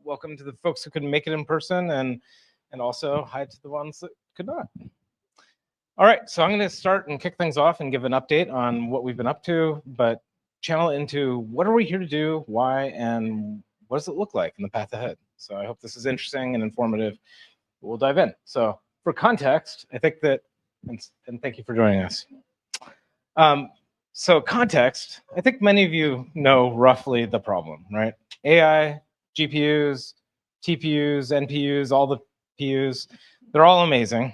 welcome to the folks who couldn't make it in person, and also hi to the ones that could not. All right, so I'm going to start and kick things off and give an update on what we've been up to, but channel it into what are we here to do, why, and what does it look like in the path ahead. So I hope this is interesting and informative. We'll dive in. So for context, I think that, and thank you for joining us. So context, I think many of you know roughly the problem, right? AI, GPUs, TPUs, NPUs, all the PUs, they're all amazing.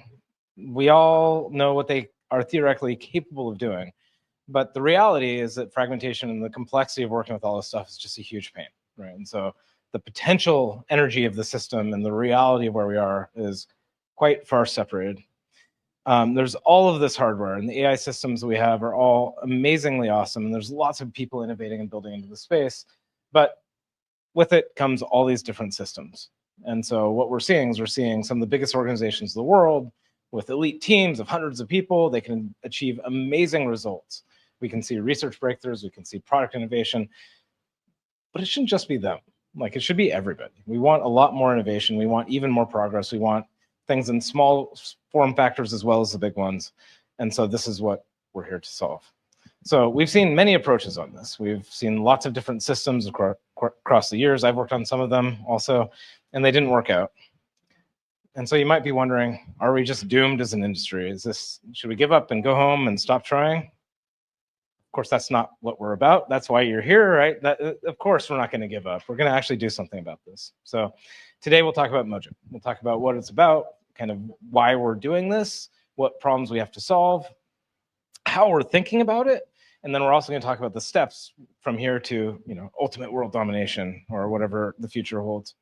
We all know what they are theoretically capable of doing. But the reality is that fragmentation and the complexity of working with all this stuff is just a huge pain, right? And so the potential energy of the system and the reality of where we are is quite far separated. There's all of this hardware, and the AI systems we have are all amazingly awesome, and there's lots of people innovating and building into the space, but with it comes all these different systems. And so what we're seeing is some of the biggest organizations in the world with elite teams of hundreds of people. They can achieve amazing results. We can see research breakthroughs, we can see product innovation, but it shouldn't just be them. Like, it should be everybody. We want a lot more innovation. We want even more progress. We want things in small form factors as well as the big ones. And so this is what we're here to solve. So we've seen many approaches on this. We've seen lots of different systems across the years. I've worked on some of them also, and they didn't work out. And so you might be wondering, are we just doomed as an industry? Should we give up and go home and stop trying? Of course, that's not what we're about. That's why you're here, right? Of course, we're not going to give up. We're going to actually do something about this. So today we'll talk about Mojo. We'll talk about what it's about, kind of why we're doing this, what problems we have to solve, how we're thinking about it, and then we're also going to talk about the steps from here to, ultimate world domination or whatever the future holds.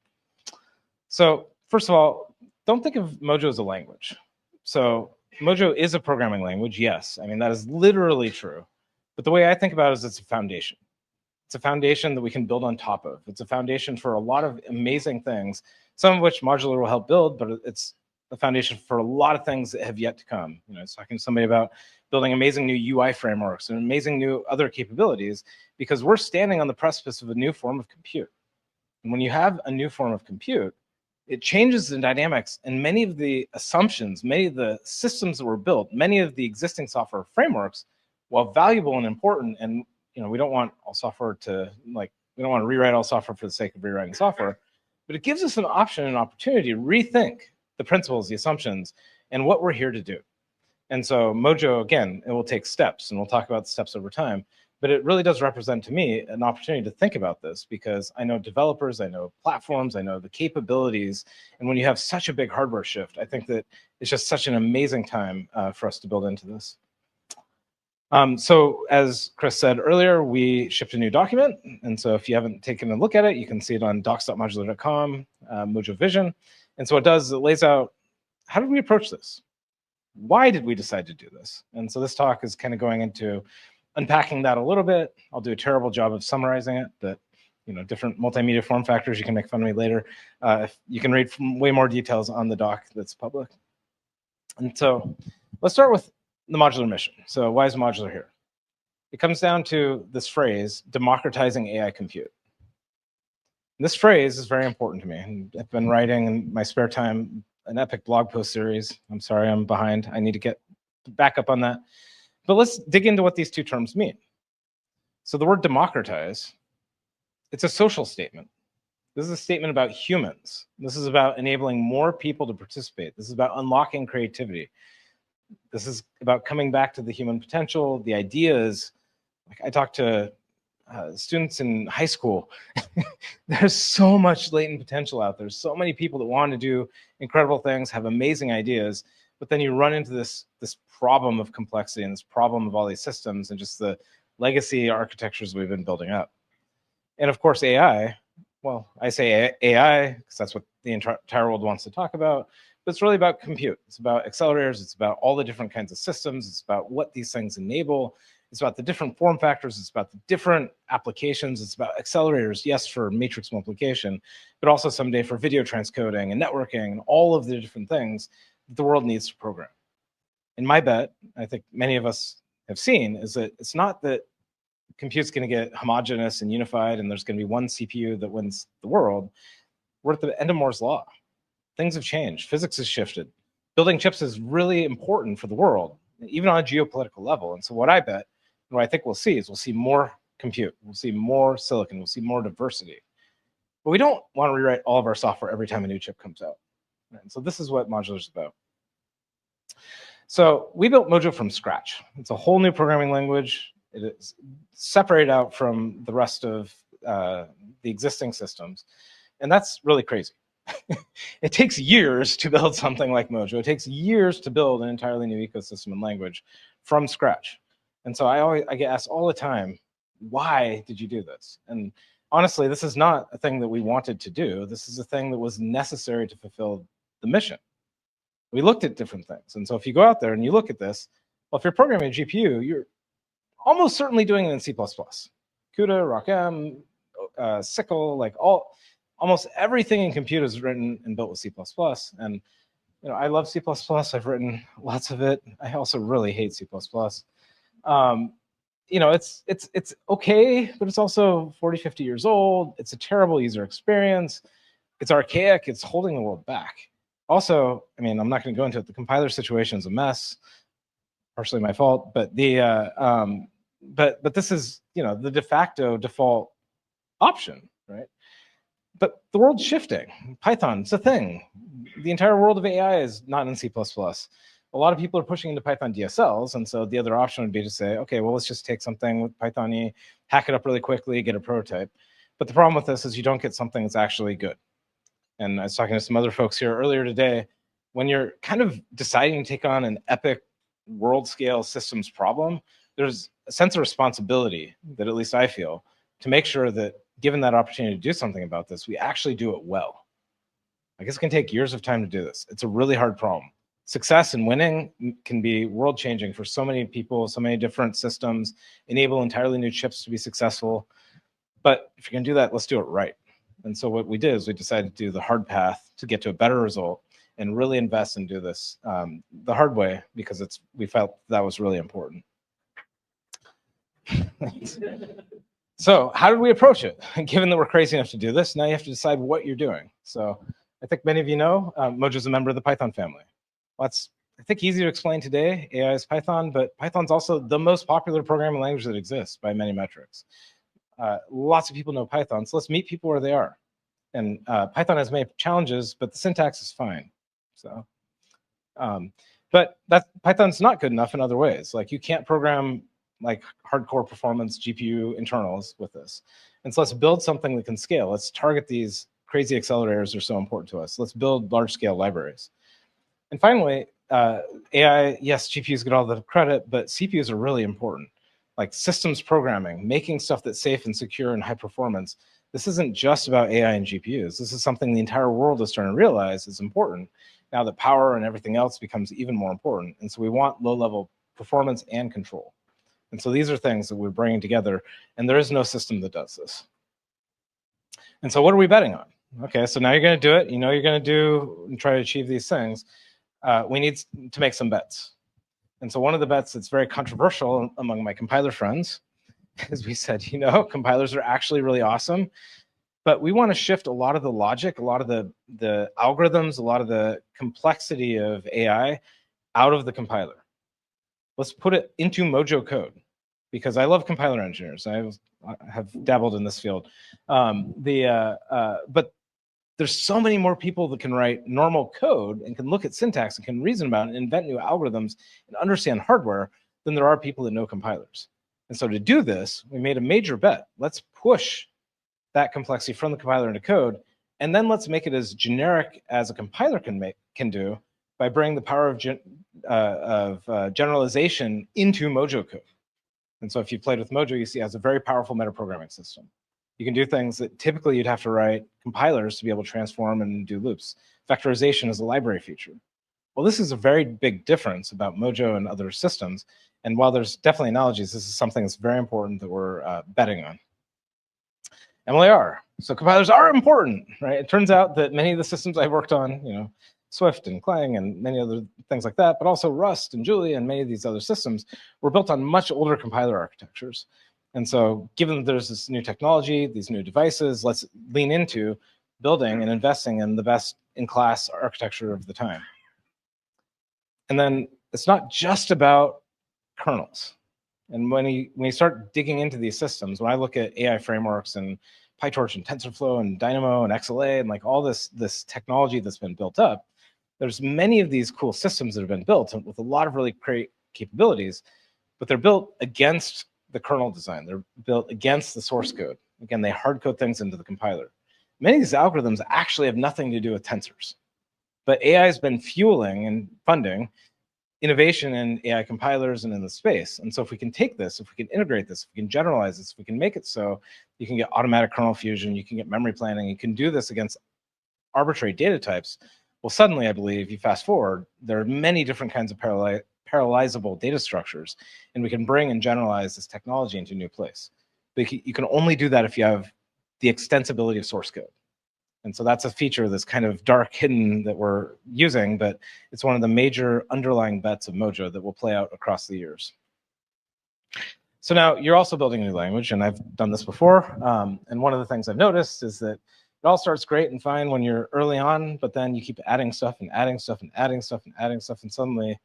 So first of all, don't think of Mojo as a language. So Mojo is a programming language, yes. I mean, that is literally true. But the way I think about it is it's a foundation. It's a foundation that we can build on top of. It's a foundation for a lot of amazing things, some of which Modular will help build, but it's a foundation for a lot of things that have yet to come. I was talking to somebody about building amazing new UI frameworks and amazing new other capabilities, because we're standing on the precipice of a new form of compute. And when you have a new form of compute, it changes the dynamics, and many of the assumptions, many of the systems that were built, many of the existing software frameworks, while valuable and important, and we don't want all software to we don't want to rewrite all software for the sake of rewriting software, but it gives us an option, an opportunity to rethink the principles, the assumptions, and what we're here to do. And so Mojo, again, it will take steps, and we'll talk about the steps over time, but it really does represent to me an opportunity to think about this, because I know developers, I know platforms, I know the capabilities, and when you have such a big hardware shift, I think that it's just such an amazing time for us to build into this. So as Chris said earlier, we shipped a new document. And so if you haven't taken a look at it, you can see it on docs.modular.com, Mojo Vision. And so what it does is it lays out, how did we approach this? Why did we decide to do this? And so this talk is kind of going into unpacking that a little bit. I'll do a terrible job of summarizing it, but different multimedia form factors, you can make fun of me later. You can read way more details on the doc that's public. And so let's start with the modular mission. So why is Modular here? It comes down to this phrase, democratizing AI compute. And this phrase is very important to me. And I've been writing in my spare time an epic blog post series. I'm sorry, I'm behind. I need to get back up on that. But let's dig into what these two terms mean. So the word democratize, it's a social statement. This is a statement about humans. This is about enabling more people to participate. This is about unlocking creativity. This is about coming back to the human potential, the ideas. Like, I talk to students in high school. There's so much latent potential out there. So many people that want to do incredible things, have amazing ideas, but then you run into this problem of complexity and this problem of all these systems and just the legacy architectures we've been building up. And of course, AI, well, I say AI because that's what the entire world wants to talk about, but it's really about compute. It's about accelerators. It's about all the different kinds of systems. It's about what these things enable. It's about the different form factors. It's about the different applications. It's about accelerators, yes, for matrix multiplication, but also someday for video transcoding and networking and all of the different things that the world needs to program. And my bet, I think many of us have seen, is that it's not that compute's going to get homogeneous and unified and there's going to be one CPU that wins the world. We're at the end of Moore's law. Things have changed. Physics has shifted. Building chips is really important for the world, even on a geopolitical level. And so what I bet, and what I think we'll see is we'll see more compute. We'll see more silicon. We'll see more diversity. But we don't want to rewrite all of our software every time a new chip comes out. And so this is what Modular is about. So we built Mojo from scratch. It's a whole new programming language. It is separated out from the rest of the existing systems. And that's really crazy. It takes years to build something like Mojo. It takes years to build an entirely new ecosystem and language from scratch. And so I get asked all the time, why did you do this? And honestly, this is not a thing that we wanted to do. This is a thing that was necessary to fulfill the mission. We looked at different things. And so if you go out there and you look at this, well, if you're programming a GPU, you're almost certainly doing it in C++. CUDA, ROCm, Sickle, like almost everything in compute is written and built with C++. And I love C++. I've written lots of it. I also really hate C++. It's okay, but it's also 40, 50 years old. It's a terrible user experience. It's archaic. It's holding the world back. Also, I'm not going to go into it. The compiler situation is a mess, partially my fault. But but this is the de facto default option, right? But the world's shifting. Python's a thing. The entire world of AI is not in C++. A lot of people are pushing into Python DSLs, and so the other option would be to say, okay, well, let's just take something with Python-y, hack it up really quickly, get a prototype. But the problem with this is you don't get something that's actually good. And I was talking to some other folks here earlier today, when you're kind of deciding to take on an epic world-scale systems problem, there's a sense of responsibility that at least I feel to make sure that given that opportunity to do something about this, we actually do it well. I guess it can take years of time to do this. It's a really hard problem. Success and winning can be world-changing for so many people, so many different systems, enable entirely new chips to be successful. But if you're going to do that, let's do it right. And so what we did is we decided to do the hard path to get to a better result and really invest and do this the hard way because we felt that was really important. So how did we approach it? Given that we're crazy enough to do this, now you have to decide what you're doing. So I think many of you know Mojo is a member of the Python family. Well, that's, I think, easy to explain today. AI is Python, but Python's also the most popular programming language that exists by many metrics. Lots of people know Python, so let's meet people where they are. And Python has many challenges, but the syntax is fine. So, but Python's not good enough in other ways. Like you can't program like hardcore performance GPU internals with this. And so let's build something that can scale. Let's target these crazy accelerators that are so important to us. Let's build large scale libraries. And finally, AI, yes, GPUs get all the credit, but CPUs are really important. Like systems programming, making stuff that's safe and secure and high performance. This isn't just about AI and GPUs. This is something the entire world is starting to realize is important now that power and everything else becomes even more important. And so we want low-level performance and control. And so these are things that we're bringing together, and there is no system that does this. And so what are we betting on? Okay, so now you're going to do it. You know you're going to do and try to achieve these things. We need to make some bets. And so one of the bets that's very controversial among my compiler friends is we said, compilers are actually really awesome, but we want to shift a lot of the logic, a lot of the algorithms, a lot of the complexity of AI out of the compiler. Let's put it into Mojo code, because I love compiler engineers. I have dabbled in this field. But there's so many more people that can write normal code and can look at syntax and can reason about it and invent new algorithms and understand hardware than there are people that know compilers. And so to do this, we made a major bet. Let's push that complexity from the compiler into code, and then let's make it as generic as a compiler can do by bringing the power of generalization into Mojo code. And so if you've played with Mojo, you see it has a very powerful metaprogramming system. You can do things that typically you'd have to write compilers to be able to transform and do loops. Vectorization is a library feature. Well, this is a very big difference about Mojo and other systems. And while there's definitely analogies, this is something that's very important that we're betting on. And they are. So compilers are important, right? It turns out that many of the systems I've worked on, Swift and Clang and many other things like that, but also Rust and Julia and many of these other systems were built on much older compiler architectures. And so given that there's this new technology, these new devices, let's lean into building and investing in the best in-class architecture of the time. And then it's not just about kernels. And when you start digging into these systems, when I look at AI frameworks and PyTorch and TensorFlow and Dynamo and XLA and like all this technology that's been built up, there's many of these cool systems that have been built with a lot of really great capabilities, but they're built against the kernel design. They're built against the source code. Again, they hard code things into the compiler. Many of these algorithms actually have nothing to do with tensors, but AI has been fueling and funding innovation in AI compilers and in the space. And so if we can take this, if we can integrate this, if we can generalize this, if we can make it so you can get automatic kernel fusion, you can get memory planning, you can do this against arbitrary data types, well, suddenly, I believe, you fast forward, there are many different kinds of parallelizable data structures, and we can bring and generalize this technology into a new place. But you can only do that if you have the extensibility of source code. And so that's a feature that's kind of dark hidden that we're using, but it's one of the major underlying bets of Mojo that will play out across the years. So now you're also building a new language, and I've done this before. And one of the things I've noticed is that it all starts great and fine when you're early on, but then you keep adding stuff and adding stuff and adding stuff and adding stuff, and suddenly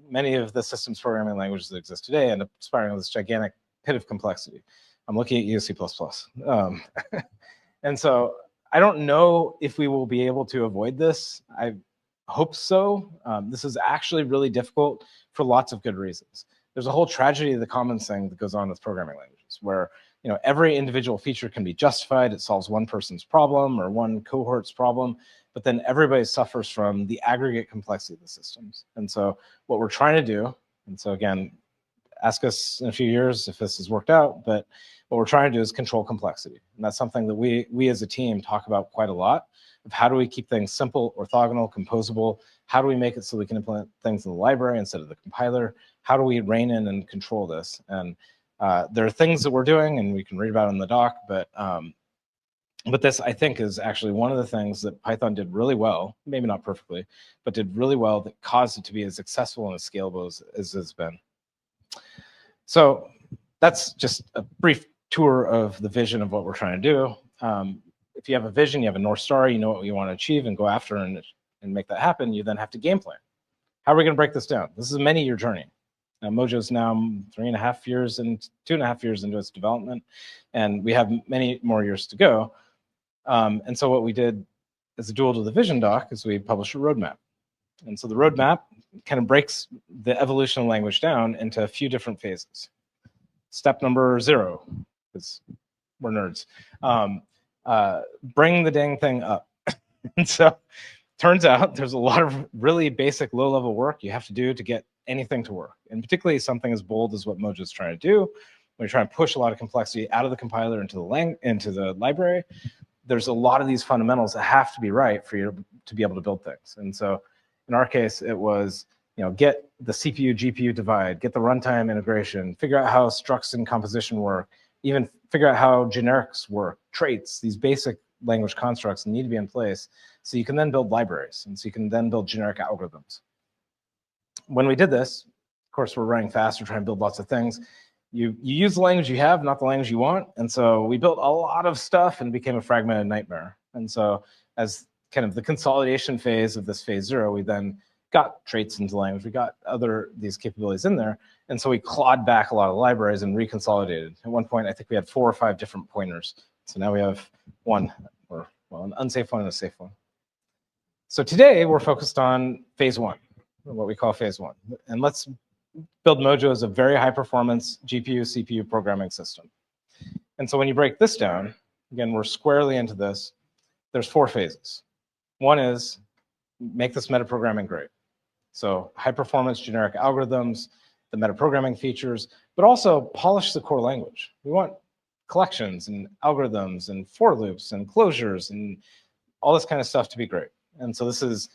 many of the systems programming languages that exist today end up spiraling this gigantic pit of complexity. I'm looking at you, C++. And so I don't know if we will be able to avoid this. I hope so. This is actually really difficult for lots of good reasons. There's a whole tragedy of the commons thing that goes on with programming languages, where every individual feature can be justified. It solves one person's problem or one cohort's problem, but then everybody suffers from the aggregate complexity of the systems. And so what we're trying to do, and so again, ask us in a few years if this has worked out, but what we're trying to do is control complexity. And that's something that we as a team talk about quite a lot, of how do we keep things simple, orthogonal, composable? How do we make it so we can implement things in the library instead of the compiler? How do we rein in and control this? And there are things that we're doing, and we can read about it in the doc, but this, I think, is actually one of the things that Python did really well, maybe not perfectly, but did really well that caused it to be as accessible and as scalable as it's been. So that's just a brief tour of the vision of what we're trying to do. If you have a vision, you have a North Star, you know what you want to achieve and go after and make that happen, you then have to game plan. How are we going to break this down? This is a many-year journey. Mojo's now 3.5 years and 2.5 years into its development, and we have many more years to go. And so what we did as a dual to the vision doc is we published a roadmap. And so the roadmap kind of breaks the evolution of language down into a few different phases. Step number 0, because we're nerds, bring the dang thing up. And so turns out there's a lot of really basic low-level work you have to do to get anything to work, and particularly something as bold as what Mojo is trying to do. When you're trying to push a lot of complexity out of the compiler into the library, there's a lot of these fundamentals that have to be right for you to be able to build things. And so in our case, it was get the CPU GPU divide, get the runtime integration, figure out how structs and composition work, even figure out how generics work, traits, these basic language constructs need to be in place so you can then build libraries, and so you can then build generic algorithms. When we did this, of course, we're running fast, we're trying to build lots of things. You use the language you have, not the language you want. And so we built a lot of stuff and became a fragmented nightmare. And so as kind of the consolidation phase of this phase 0, we then got traits into language. We got these capabilities in there. And so we clawed back a lot of libraries and reconsolidated. At one point, I think we had 4 or 5 different pointers. So now we have one, or well, an unsafe one and a safe one. So today we're focused on phase 1, what we call phase 1. And let's build Mojo as a very high performance GPU, CPU programming system. And so when you break this down, again, we're squarely into this, there's 4 phases. One is make this metaprogramming great. So high performance generic algorithms, the metaprogramming features, but also polish the core language. We want collections and algorithms and for loops and closures and all this kind of stuff to be great. And so this is,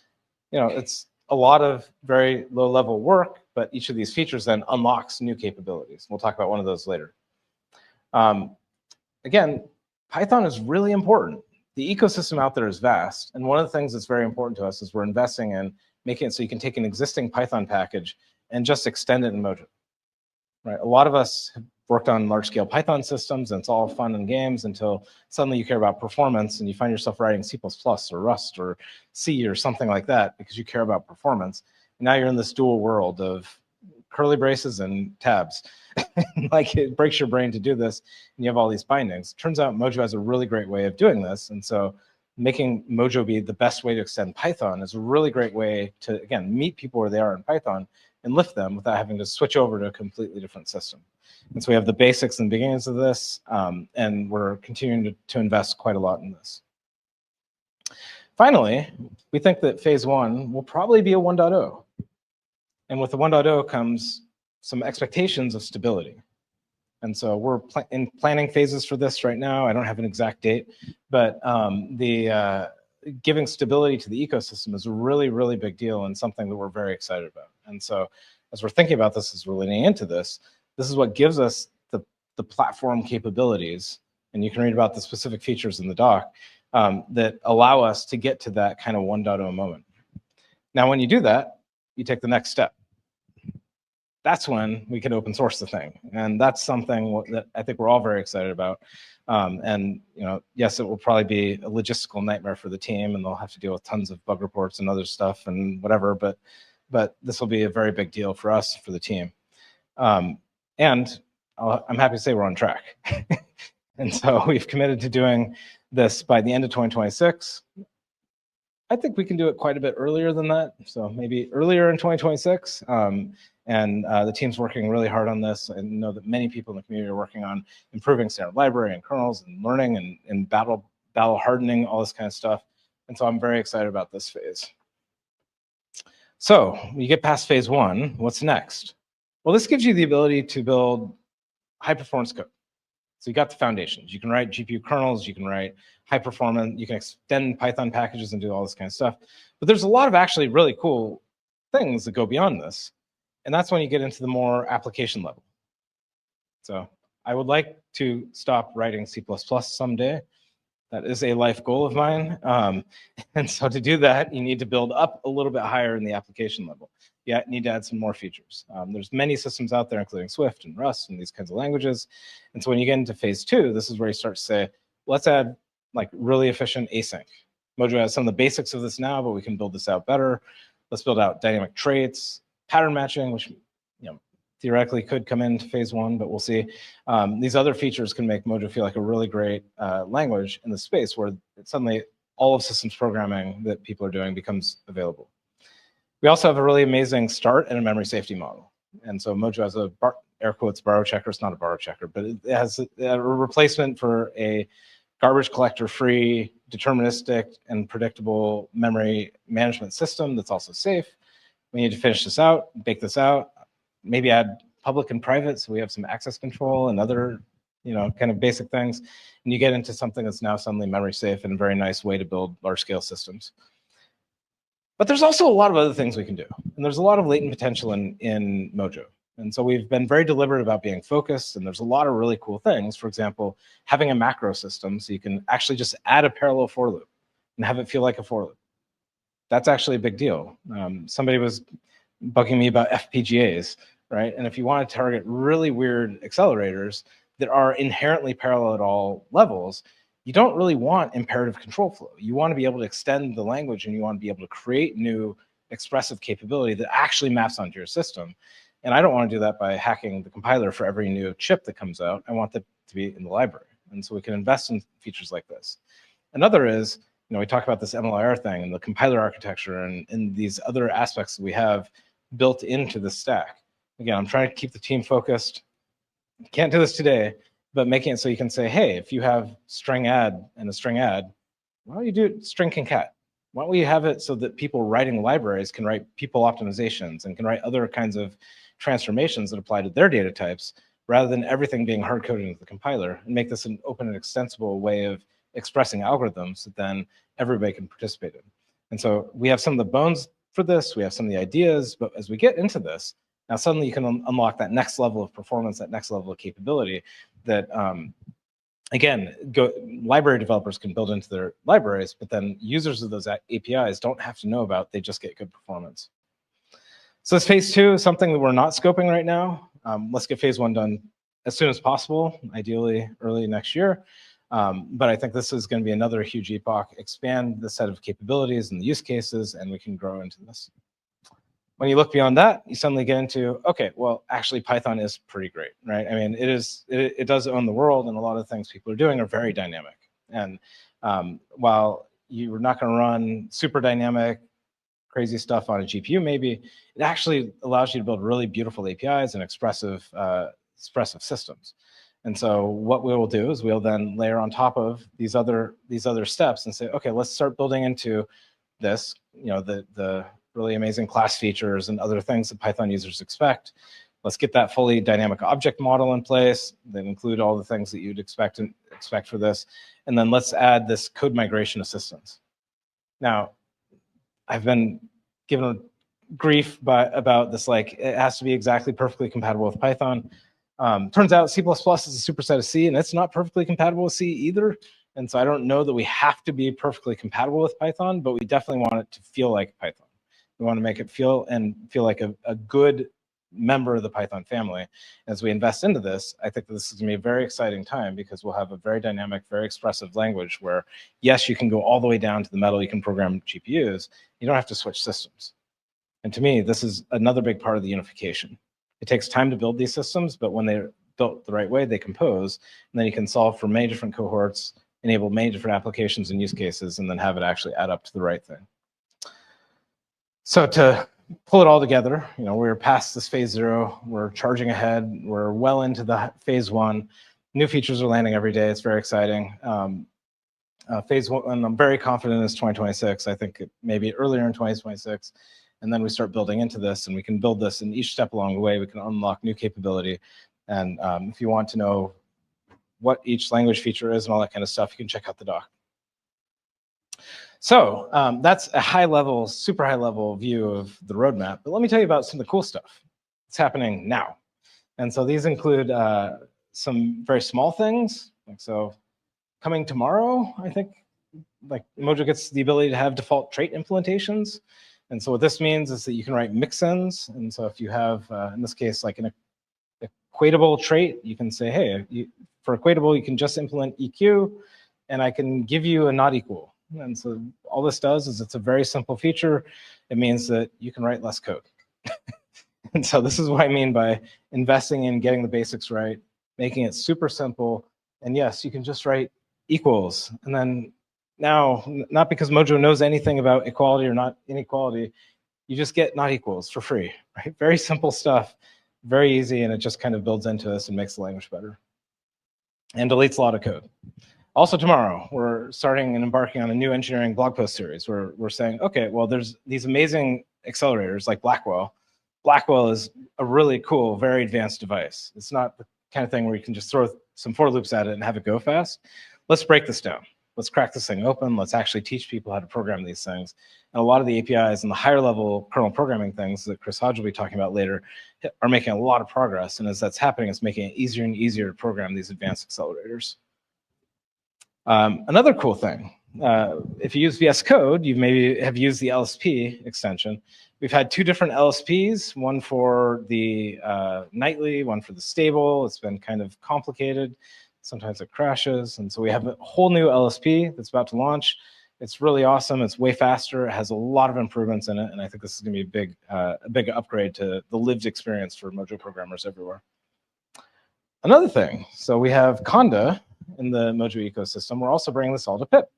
it's a lot of very low level work, but each of these features then unlocks new capabilities. We'll talk about one of those later. Again, Python is really important. The ecosystem out there is vast. And one of the things that's very important to us is we're investing in making it so you can take an existing Python package and just extend it in Mojo. Right? A lot of us have worked on large-scale Python systems, and it's all fun and games until suddenly you care about performance and you find yourself writing C++ or Rust or C or something like that because you care about performance. And now you're in this dual world of curly braces and tabs. Like, it breaks your brain to do this, and you have all these bindings. Turns out Mojo has a really great way of doing this, and so making Mojo be the best way to extend Python is a really great way to, again, meet people where they are in Python and lift them without having to switch over to a completely different system. And so we have the basics and beginnings of this, and we're continuing to invest quite a lot in this. Finally, we think that phase 1 will probably be a 1.0. And with the 1.0 comes some expectations of stability. And so we're in planning phases for this right now. I don't have an exact date, but giving stability to the ecosystem is a really, really big deal and something that we're very excited about. And so as we're thinking about this, as we're leaning into this, this is what gives us the platform capabilities, and you can read about the specific features in the doc, that allow us to get to that kind of 1.0 moment. Now, when you do that, you take the next step. That's when we can open source the thing. And that's something that I think we're all very excited about. And yes, it will probably be a logistical nightmare for the team, and they'll have to deal with tons of bug reports and other stuff and whatever, but this will be a very big deal for us, for the team. And I'm happy to say we're on track. And so we've committed to doing this by the end of 2026. I think we can do it quite a bit earlier than that, so maybe earlier in 2026. And the team's working really hard on this. I know that many people in the community are working on improving standard library and kernels and learning and battle hardening, all this kind of stuff. And so I'm very excited about this phase. So you get past phase 1, what's next? Well, this gives you the ability to build high performance code. So you got the foundations. You can write GPU kernels, you can write high performance, you can extend Python packages and do all this kind of stuff. But there's a lot of actually really cool things that go beyond this. And that's when you get into the more application level. So I would like to stop writing C++ someday. That is a life goal of mine. And so to do that, you need to build up a little bit higher in the application level. You need to add some more features. There's many systems out there, including Swift and Rust and these kinds of languages. And so when you get into phase 2, this is where you start to say, let's add like really efficient async. Mojo has some of the basics of this now, but we can build this out better. Let's build out dynamic traits, pattern matching, which theoretically could come into phase 1, but we'll see. These other features can make Mojo feel like a really great language in the space where suddenly all of systems programming that people are doing becomes available. We also have a really amazing start and a memory safety model. And so Mojo has a air quotes borrow checker. It's not a borrow checker, but it has a replacement for a garbage collector free, deterministic, and predictable memory management system that's also safe. We need to finish this out, bake this out, maybe add public and private so we have some access control and other kind of basic things. And you get into something that's now suddenly memory safe and a very nice way to build large scale systems. But there's also a lot of other things we can do. And there's a lot of latent potential in Mojo. And so we've been very deliberate about being focused, and there's a lot of really cool things. For example, having a macro system so you can actually just add a parallel for loop and have it feel like a for loop. That's actually a big deal. Somebody was bugging me about FPGAs, right? And if you want to target really weird accelerators that are inherently parallel at all levels, you don't really want imperative control flow. You want to be able to extend the language, and you want to be able to create new expressive capability that actually maps onto your system. And I don't want to do that by hacking the compiler for every new chip that comes out. I want that to be in the library. And so we can invest in features like this. Another is, we talk about this MLIR thing and the compiler architecture and these other aspects that we have built into the stack. Again, I'm trying to keep the team focused. Can't do this today, but making it so you can say, hey, if you have string add and a string add, why don't you do string concat? Why don't we have it so that people writing libraries can write people optimizations and can write other kinds of transformations that apply to their data types, rather than everything being hard-coded into the compiler, and make this an open and extensible way of expressing algorithms that then everybody can participate in. And so we have some of the bones for this, we have some of the ideas, but as we get into this, now suddenly you can unlock that next level of performance, that next level of capability that, again, library developers can build into their libraries, but then users of those APIs don't have to know about, they just get good performance. So this phase 2 is something that we're not scoping right now. Let's get phase 1 done as soon as possible, ideally early next year. But I think this is going to be another huge epoch, expand the set of capabilities and the use cases, and we can grow into this. When you look beyond that, you suddenly get into, okay, well, actually Python is pretty great, right? I mean, it does own the world, and a lot of the things people are doing are very dynamic. And while you're not going to run super dynamic, crazy stuff on a GPU, maybe it actually allows you to build really beautiful APIs and expressive systems. And so what we will do is we'll then layer on top of these other steps and say, okay, let's start building into this, the really amazing class features and other things that Python users expect. Let's get that fully dynamic object model in place that include all the things that you'd expect for this. And then let's add this code migration assistance. Now, I've been given grief about this, like it has to be exactly perfectly compatible with Python. Turns out C++ is a superset of C, and it's not perfectly compatible with C either. And so I don't know that we have to be perfectly compatible with Python, but we definitely want it to feel like Python. We want to make it feel like a good member of the Python family. As we invest into this, I think that this is going to be a very exciting time because we'll have a very dynamic, very expressive language where, yes, you can go all the way down to the metal, you can program GPUs, you don't have to switch systems. And to me, this is another big part of the unification. It takes time to build these systems, but when they're built the right way, they compose, and then you can solve for many different cohorts, enable many different applications and use cases, and then have it actually add up to the right thing. So to pull it all together, we're past this phase 0, we're charging ahead, we're well into the phase 1. New features are landing every day, it's very exciting. Phase 1, I'm very confident is 2026. I think maybe earlier in 2026. And then we start building into this, and we can build this in each step along the way. We can unlock new capability. And if you want to know what each language feature is and all that kind of stuff, you can check out the doc. So that's a high-level, super high-level view of the roadmap. But let me tell you about some of the cool stuff that's happening now. And so these include some very small things. So coming tomorrow, I think, like Mojo gets the ability to have default trait implementations. And so what this means is that you can write mixins. And so if you have, in this case, like an equatable trait, you can say, hey, for equatable, you can just implement EQ, and I can give you a not equal. And so all this does is it's a very simple feature. It means that you can write less code. And so this is what I mean by investing in getting the basics right, making it super simple. And yes, you can just write equals. And then now, not because Mojo knows anything about equality or not inequality, you just get not equals for free, right? Very simple stuff, very easy, and it just kind of builds into this and makes the language better. And deletes a lot of code. Also tomorrow, we're starting and embarking on a new engineering blog post series where we're saying, okay, well, there's these amazing accelerators like Blackwell. Blackwell is a really cool, very advanced device. It's not the kind of thing where you can just throw some for loops at it and have it go fast. Let's break this down. Let's crack this thing open. Let's actually teach people how to program these things. And a lot of the APIs and the higher level kernel programming things that Chris Hodge will be talking about later are making a lot of progress. And as that's happening, it's making it easier and easier to program these advanced accelerators. Another cool thing, if you use VS Code, you maybe have used the LSP extension. We've had 2 different LSPs, one for the nightly, one for the stable. It's been kind of complicated. Sometimes it crashes. And so we have a whole new LSP that's about to launch. It's really awesome. It's way faster. It has a lot of improvements in it. And I think this is going to be a big upgrade to the lived experience for Mojo programmers everywhere. Another thing, so we have Conda in the Mojo ecosystem. We're also bringing this all to pip.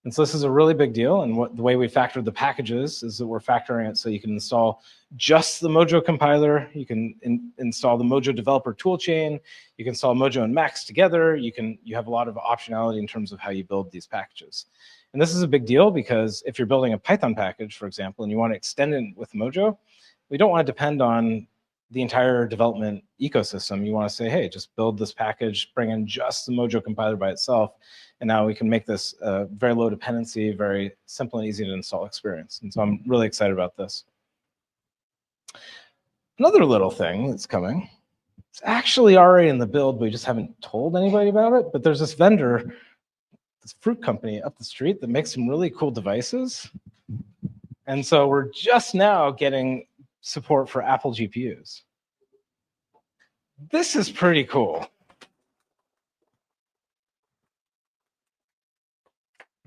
And so this is a really big deal. And the way we factored the packages is that we're factoring it so you can install just the Mojo compiler. You can install the Mojo developer toolchain. You can install Mojo and Max together. You have a lot of optionality in terms of how you build these packages. And this is a big deal because if you're building a Python package, for example, and you want to extend it with Mojo, we don't want to depend on the entire development ecosystem. You want to say, hey, just build this package, bring in just the Mojo compiler by itself, and now we can make this very low dependency, very simple and easy to install experience. And so I'm really excited about this. Another little thing that's coming, it's actually already in the build, but we just haven't told anybody about it, but there's this vendor, this fruit company up the street that makes some really cool devices. And so we're just now getting support for Apple GPUs. this is pretty cool.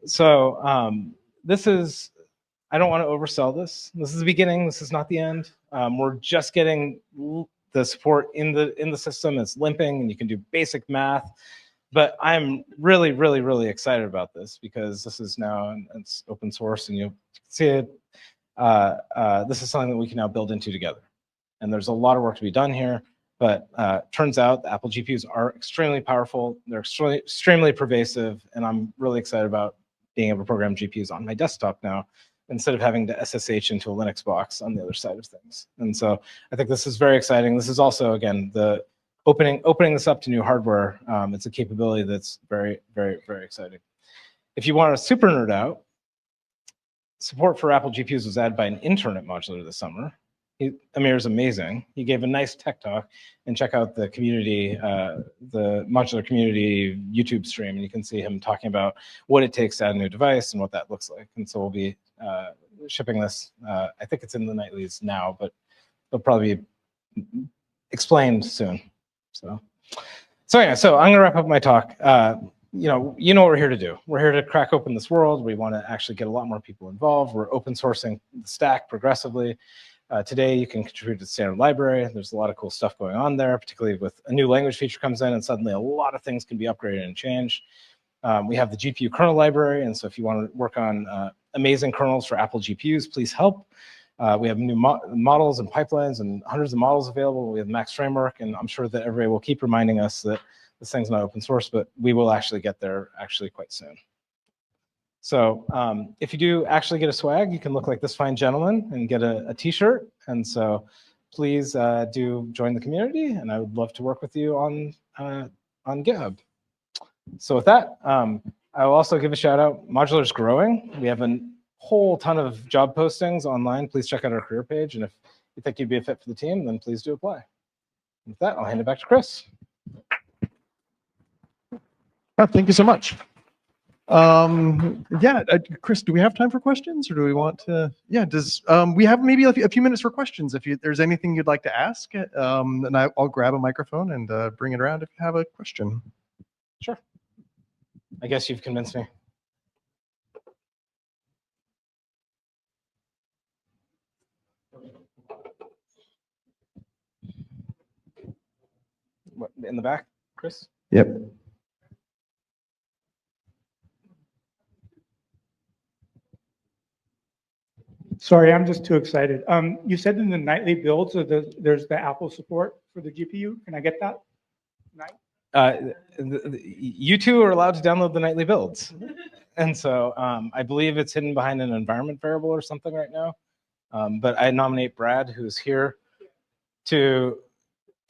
So this is, I don't want to oversell this. This is the beginning. This is not the end. We're just getting the support in the system. It's limping, and you can do basic math. But I'm really, really, really excited about this because this is now, it's open source, and you'll see it. This is something that we can now build into together. And there's a lot of work to be done here. But turns out the Apple GPUs are extremely powerful. They're extremely pervasive, and I'm really excited about being able to program GPUs on my desktop now, instead of having to SSH into a Linux box on the other side of things. And so I think this is very exciting. This is also, again, the opening this up to new hardware. It's a capability that's very, very, very exciting. If you want to super nerd out, support for Apple GPUs was added by an intern at Modular this summer. Amir is amazing. He gave a nice tech talk, and check out the community, the Modular community YouTube stream, and you can see him talking about what it takes to add a new device and what that looks like. And so we'll be shipping this. I think it's in the nightlies now, but it'll probably be explained soon. So anyway, so I'm gonna wrap up my talk. You know what we're here to do. We're here to crack open this world. We want to actually get a lot more people involved. We're open sourcing the stack progressively. Today, you can contribute to the standard library. There's a lot of cool stuff going on there, particularly with a new language feature comes in, and suddenly a lot of things can be upgraded and changed. We have the GPU kernel library, and so if you want to work on amazing kernels for Apple GPUs, please help. We have new models and pipelines and hundreds of models available. We have Max Framework, and I'm sure that everybody will keep reminding us that this thing's not open source, but we will actually get there actually quite soon. So if you do actually get a swag, you can look like this fine gentleman and get a t-shirt. And so please do join the community, and I would love to work with you on GitHub. So with that, I will also give a shout out. Modular is growing. We have a whole ton of job postings online. Please check out our career page. And if you think you'd be a fit for the team, then please do apply. With that, I'll hand it back to Chris. Oh, thank you so much. Yeah, Chris, do we have time for questions, or do we want to? Yeah, does we have maybe a few minutes for questions? If there's anything you'd like to ask, and I'll grab a microphone and bring it around if you have a question. Sure. I guess you've convinced me. What, in the back, Chris? Yep. Sorry, I'm just too excited. You said in the nightly builds, there's the Apple support for the GPU. Can I get that? You two are allowed to download the nightly builds. And so I believe it's hidden behind an environment variable or something right now. But I nominate Brad, who's here, to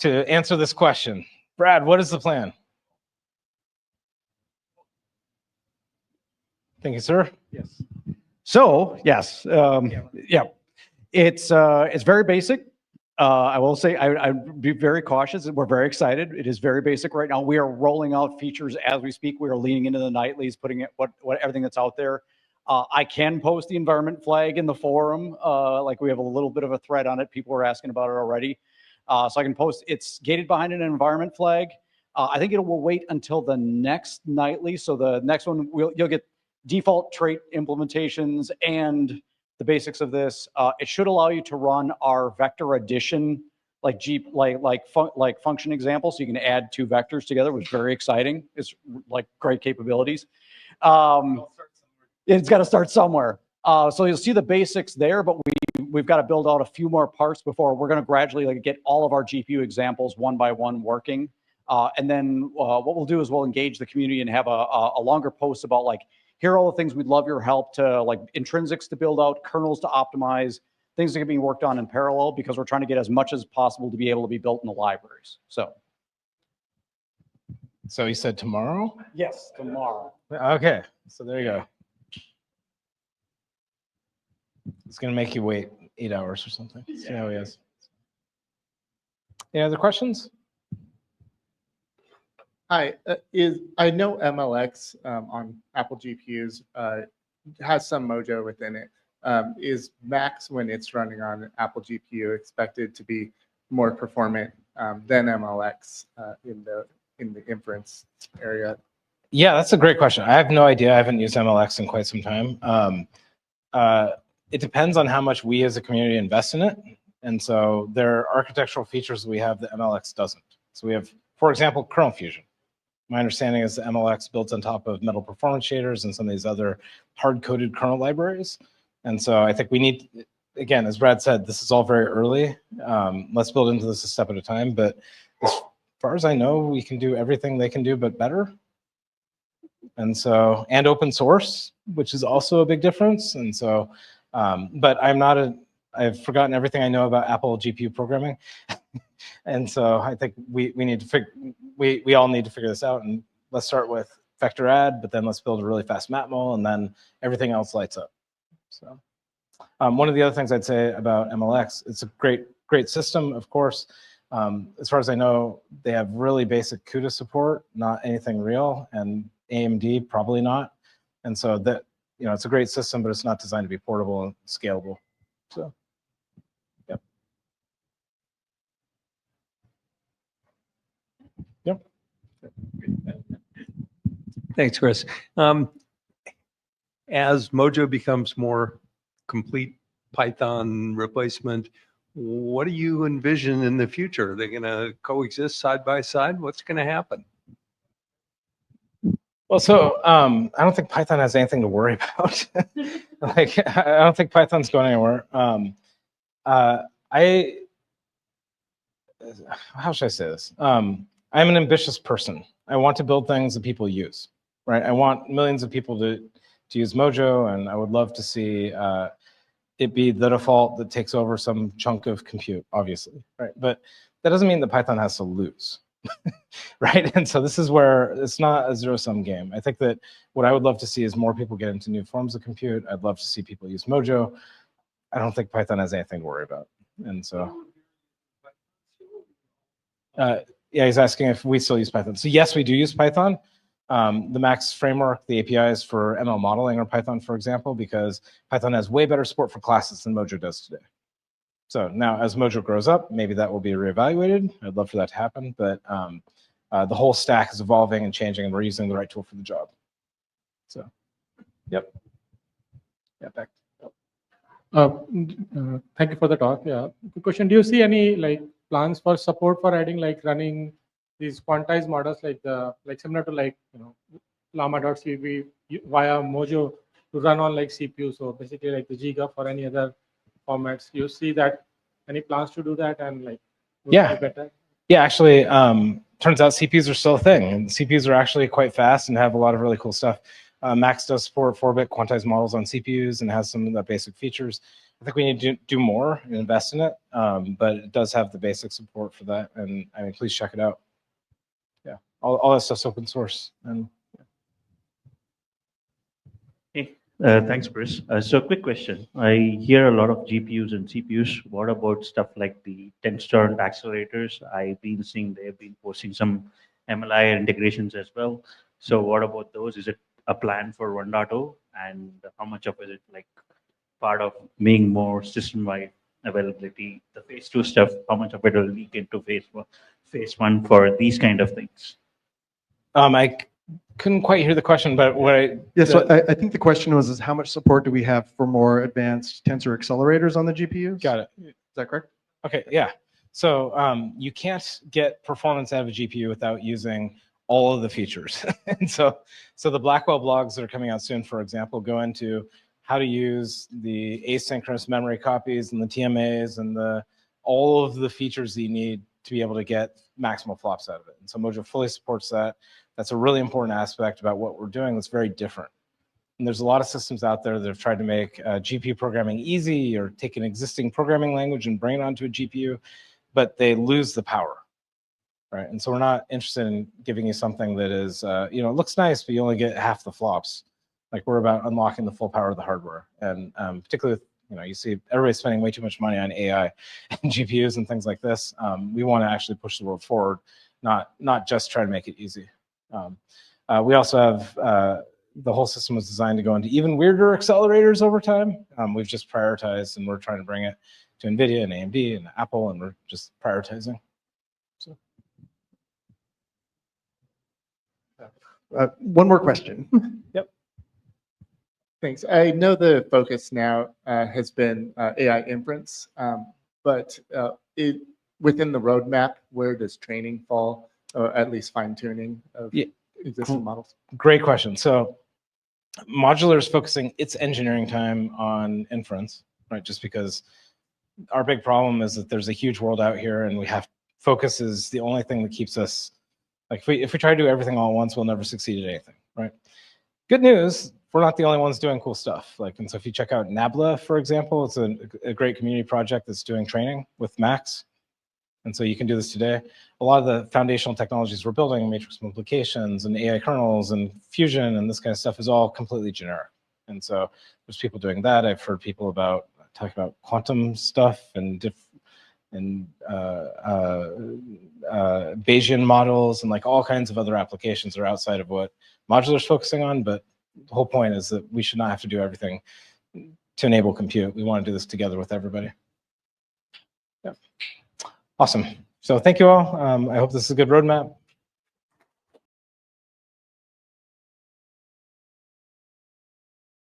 answer this question. Brad, what is the plan? Thank you, sir. Yes. So yes, yeah, it's very basic. I will say I'd be very cautious. We're very excited. It is very basic right now. We are rolling out features as we speak. We are leaning into the nightlies, putting it what everything that's out there. I can post the environment flag in the forum. Like we have a little bit of a thread on it. People are asking about it already. So I can post. It's gated behind an environment flag. I think it will wait until the next nightly. So the next one you'll get default trait implementations and the basics of this. It should allow you to run our vector addition, like function example. So you can add two vectors together, which is very exciting. It's like great capabilities. It's got to start somewhere. So you'll see the basics there, but we've got to build out a few more parts before we're going to gradually get all of our GPU examples one by one working. And then what we'll do is we'll engage the community and have a longer post about here are all the things we'd love your help to, intrinsics to build out, kernels to optimize, things that are being worked on in parallel, because we're trying to get as much as possible to be able to be built in the libraries. So you said tomorrow? yes, tomorrow. Okay, so there you go. It's gonna make you wait 8 hours or something. Yeah. See how he is. Any other questions? Hi, I know MLX on Apple GPUs has some Mojo within it. Is Max, when it's running on Apple GPU, expected to be more performant than MLX in the inference area? Yeah, that's a great question. I have no idea. I haven't used MLX in quite some time. It depends on how much we as a community invest in it. And so there are architectural features we have that MLX doesn't. So we have, for example, kernel fusion. My understanding is that MLX builds on top of metal performance shaders and some of these other hard-coded kernel libraries. And so I think we need, again, as Brad said, this is all very early. Let's build into this a step at a time. But as far as I know, we can do everything they can do, but better. And so, and open source, which is also a big difference. And so, but I've forgotten everything I know about Apple GPU programming. And so I think we need to we all need to figure this out. And let's start with vector add, but then let's build a really fast matmul, and then everything else lights up. So one of the other things I'd say about MLX, it's a great system, of course. As far as I know, they have really basic CUDA support, not anything real, and AMD probably not. And so that, it's a great system, but it's not designed to be portable and scalable. So, yep. Yep. Thanks, Chris. As Mojo becomes more complete Python replacement, what do you envision in the future? Are they going to coexist side by side? What's going to happen? Well, so I don't think Python has anything to worry about. Like, I don't think Python's going anywhere. How should I say this? I'm an ambitious person. I want to build things that people use, right? I want millions of people to use Mojo, and I would love to see it be the default that takes over some chunk of compute, obviously, right? But that doesn't mean that Python has to lose. Right? And so this is where it's not a zero-sum game. I think that what I would love to see is more people get into new forms of compute. I'd love to see people use Mojo. I don't think Python has anything to worry about. And so, yeah, he's asking if we still use Python. So yes, we do use Python. The Max framework, the APIs for ML modeling are Python, for example, because Python has way better support for classes than Mojo does today. So now as Mojo grows up, maybe that will be reevaluated. I'd love for that to happen, but the whole stack is evolving and changing, and we're using the right tool for the job. So, yep. Yeah, back. Thank you for the talk. Yeah. Good question. Do you see any plans for support for adding running these quantized models similar to llama.cv via Mojo to run on CPU? So basically the GGUF or any other formats. You see that any plans to do that and would Yeah. be better? Yeah, actually, turns out CPUs are still a thing, and CPUs are actually quite fast and have a lot of really cool stuff. Max does support 4-bit quantized models on CPUs and has some of the basic features. I think we need to do more and invest in it, but it does have the basic support for that. And I mean, please check it out. Yeah, all that stuff's open source. And Hey, thanks, Chris. So quick question. I hear a lot of GPUs and CPUs. What about stuff like the tensor accelerators? I've been seeing they've been posting some MLI integrations as well. So what about those? Is it a plan for 1.0? And how much of it is part of being more system-wide availability? The phase 2 stuff, how much of it will leak into phase 1 for these kind of things? I couldn't quite hear the question, but So I think the question was, is how much support do we have for more advanced tensor accelerators on the GPUs? Got it. Is that correct? Okay, yeah. So you can't get performance out of a GPU without using all of the features. And so the Blackwell blogs that are coming out soon, for example, go into how to use the asynchronous memory copies and the TMAs and all of the features that you need to be able to get maximal flops out of it. And so Mojo fully supports that. That's a really important aspect about what we're doing that's very different. And there's a lot of systems out there that have tried to make GPU programming easy or take an existing programming language and bring it onto a GPU, but they lose the power, right? And so we're not interested in giving you something that is, it looks nice, but you only get half the flops. Like, we're about unlocking the full power of the hardware. And particularly, you see everybody's spending way too much money on AI and GPUs and things like this. We want to actually push the world forward, not just try to make it easy. We also have, the whole system was designed to go into even weirder accelerators over time. We've just prioritized, and we're trying to bring it to NVIDIA and AMD and Apple, and we're just prioritizing. One more question. Thanks. I know the focus now has been AI inference, but within the roadmap, where does training fall, or at least fine tuning of Yeah. existing models? Great question. So Modular is focusing its engineering time on inference, right? Just because our big problem is that there's a huge world out here, and focus is the only thing that keeps us, like, if we try to do everything all at once, we'll never succeed at anything, right? Good news, we're not the only ones doing cool stuff. Like, and so if you check out Nabla, for example, it's a great community project that's doing training with Max. And so you can do this today. A lot of the foundational technologies we're building, matrix multiplications and AI kernels and fusion and this kind of stuff, is all completely generic. And so there's people doing that. I've heard people talk about quantum stuff and Bayesian models and like all kinds of other applications that are outside of what Modular is focusing on. But the whole point is that we should not have to do everything to enable compute. We want to do this together with everybody. Yeah. Awesome. So thank you all. I hope this is a good roadmap.